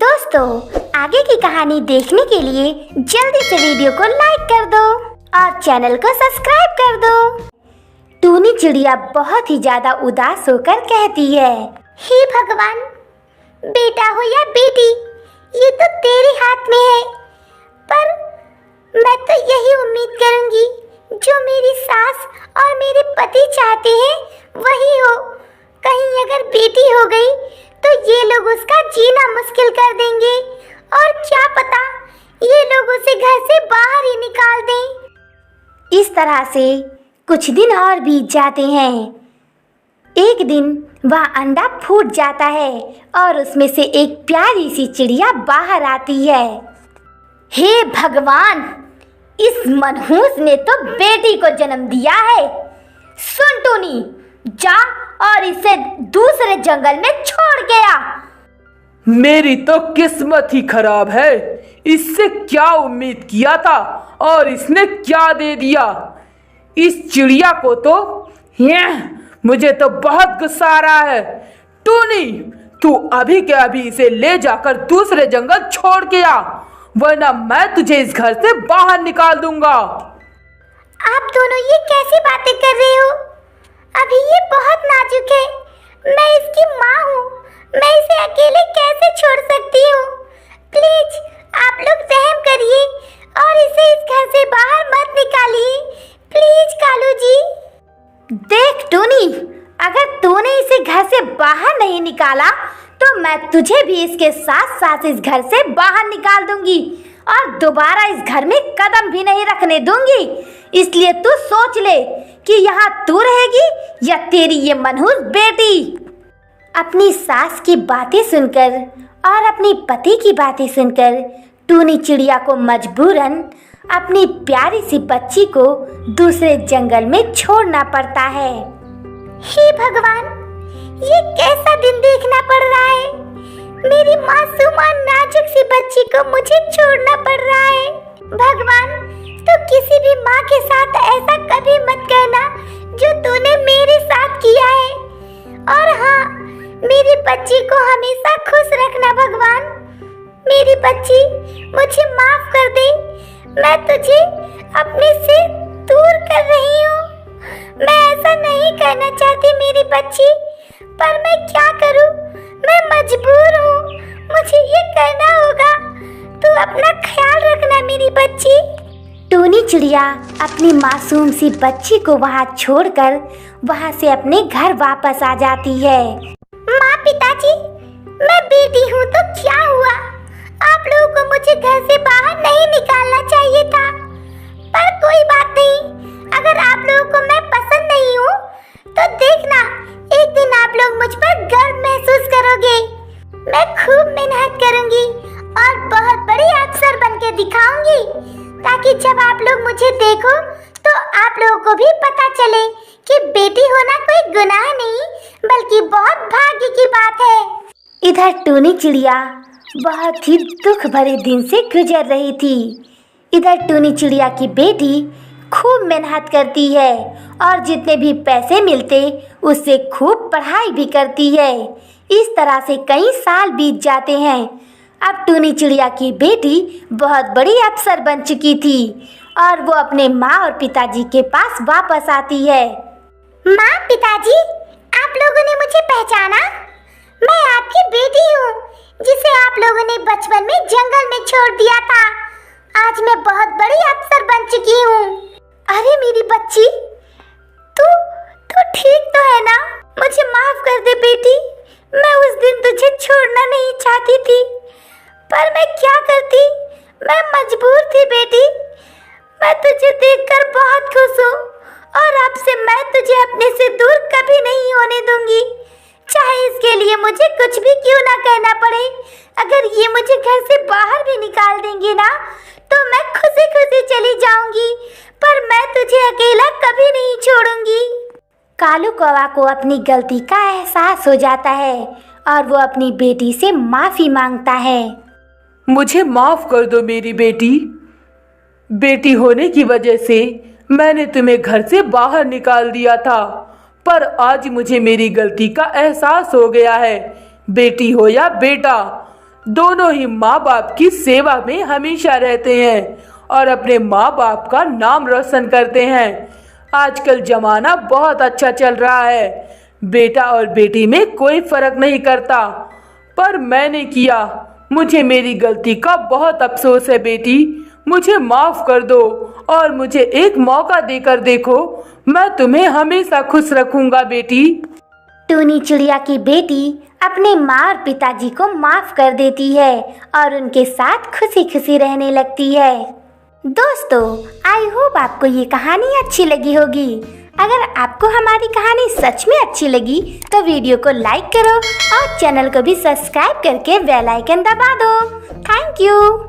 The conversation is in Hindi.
दोस्तों, आगे की कहानी देखने के लिए जल्दी से वीडियो को लाइक कर दो और चैनल को सब्सक्राइब कर दो। टूनी चिड़िया बहुत ही ज्यादा उदास होकर कहती है, हे भगवान, बेटा हो या बेटी, ये तो तेरे हाथ में है, पर मैं तो यही उम्मीद करूंगी जो मेरी सास और मेरे पति चाहते हैं वही हो। कहीं अगर बेटी हो गई तो ये लोग उसका जीना मुश्किल कर देंगे और क्या पता ये लोग उसे घर से बाहर ही निकाल दें। इस तरह से कुछ दिन और बीत जाते हैं। एक दिन वह अंडा फूट जाता है और उसमें से एक प्यारी सी चिड़िया बाहर आती है। हे भगवान, इस मनहूस ने तो बेटी को जन्म दिया है। सुन टूनी, जा और इसे दूसरे जंगल में छोड़ के आ। मेरी तो किस्मत ही खराब है। इससे क्या उम्मीद किया था और इसने क्या दे दिया। इस चिड़िया को तो मुझे तो बहुत गुस्सा आ रहा है। टूनी, तू अभी के अभी इसे ले जाकर दूसरे जंगल छोड़ के आ, वरना मैं तुझे इस घर से बाहर निकाल दूंगा। आप दोनों ये कैसी बातें कर रहे हो? अभी ये बहुत नाजुक है। मैं इसकी माँ हूँ, मैं इसे अकेले कैसे छोड़ सकती हूँ? प्लीज आप लोग रहम करिए और इसे इस घर से बाहर मत निकालिए, प्लीज कालू जी। देख टूनी, अगर तूने इसे घर से बाहर नहीं निकाला तो मैं तुझे भी इसके साथ साथ इस घर से बाहर निकाल दूंगी और दोबारा इस घर में कदम भी नहीं रखने दूंगी। इसलिए तू सोच ले कि यहाँ तू रहेगी या तेरी ये मनहूस बेटी। अपनी सास की बातें सुनकर और अपनी पति की बातें सुनकर टूनी चिड़िया को मजबूरन अपनी प्यारी सी बच्ची को दूसरे जंगल में छोड़ना पड़ता है। हे भगवान, ये कैसा दिन देखना पड़ रहा है। मेरी मासूम और नाजुक सी बच्ची को मुझे छोड़ना पड़ रहा है। भगवान, तो किसी भी माँ के साथ ऐसा कभी मत करना जो तूने मेरे साथ किया है। और हाँ, मेरी बच्ची को हमेशा खुश रखना भगवान। मेरी बच्ची, मुझे माफ कर दे। मैं तुझे अपने से दूर कर रही हूँ। मैं ऐसा नहीं करना चाहती मेरी बच्ची, पर मैं क्या करूँ? मैं मजबूर हूँ, मुझे ये करना होगा। तू अपना ख्याल रखना मेरी बच्ची। टूनी चिड़िया अपनी मासूम सी बच्ची को वहाँ छोड़कर वहाँ से अपने घर वापस आ जाती है। माँ, पिताजी, मैं बेटी हूँ तो क्या हुआ? आप लोगों को मुझे घर से बाहर नहीं निकालना चाहिए था, पर कोई बात नहीं। अगर आप लोगों को मैं पसंद नहीं हूँ तो देखना, एक दिन आप लोग मुझ पर गर्व महसूस करोगे। मैं खूब मेहनत करूंगी और बहुत बड़ी अफसर बन के दिखाऊंगी, ताकि जब आप लोग मुझे देखो तो आप लोगों को भी पता चले कि बेटी होना कोई गुनाह नहीं बल्कि बहुत भाग्य की बात है। इधर टूनी चिड़िया बहुत ही दुख भरे दिन से गुजर रही थी। इधर टूनी चिड़िया की बेटी खूब मेहनत करती है और जितने भी पैसे मिलते उससे खूब पढ़ाई भी करती है। इस तरह से कई साल बीत जाते हैं। अब टूनी चिड़िया की बेटी बहुत बड़ी अफसर बन चुकी थी और वो अपने माँ और पिताजी के पास वापस आती है। माँ, पिताजी, आप लोगों ने मुझे पहचाना? मैं आपकी बेटी हूँ, जिसे आप लोगों ने बचपन में जंगल में छोड़ दिया था। आज मैं बहुत बड़ी अफसर बन चुकी हूँ। अरे मेरी बच्ची, तू ठीक तो है ना? मुझे माफ कर दे बेटी। मैं उस दिन तुझे छोड़ना नहीं चाहती थी, पर मैं क्या करती, मैं मजबूर थी बेटी। मैं तुझे देखकर बहुत खुश हूँ और अब से मैं तुझे अपने से दूर कभी नहीं होने दूंगी, चाहे इसके लिए मुझे कुछ भी क्यों ना करना पड़े। अगर ये मुझे घर से बाहर भी निकाल देंगे ना तो मैं खुशी खुशी चली जाऊंगी, पर मैं तुझे अकेला कभी नहीं छोड़ूंगी। कालू कौवा को अपनी गलती का एहसास हो जाता है और वो अपनी बेटी से माफी मांगता है। मुझे माफ कर दो मेरी बेटी। बेटी होने की वजह से मैंने तुम्हें घर से बाहर निकाल दिया था, पर आज मुझे मेरी गलती का एहसास हो गया है। बेटी हो या बेटा, दोनों ही माँ बाप की सेवा में हमेशा रहते हैं और अपने माँ बाप का नाम रोशन करते हैं। आजकल जमाना बहुत अच्छा चल रहा है, बेटा और बेटी में कोई फर्क नहीं करता। पर मैंने किया, मुझे मेरी गलती का बहुत अफसोस है बेटी। मुझे माफ कर दो और मुझे एक मौका देकर देखो, मैं तुम्हें हमेशा खुश रखूंगा बेटी। टूनी चिड़िया की बेटी अपने माँ और पिताजी को माफ कर देती है और उनके साथ खुशी खुशी रहने लगती है। दोस्तों, आई होप आपको ये कहानी अच्छी लगी होगी। अगर आपको हमारी कहानी सच में अच्छी लगी तो वीडियो को लाइक करो और चैनल को भी सब्सक्राइब करके बेल आइकन दबा दो। Thank you.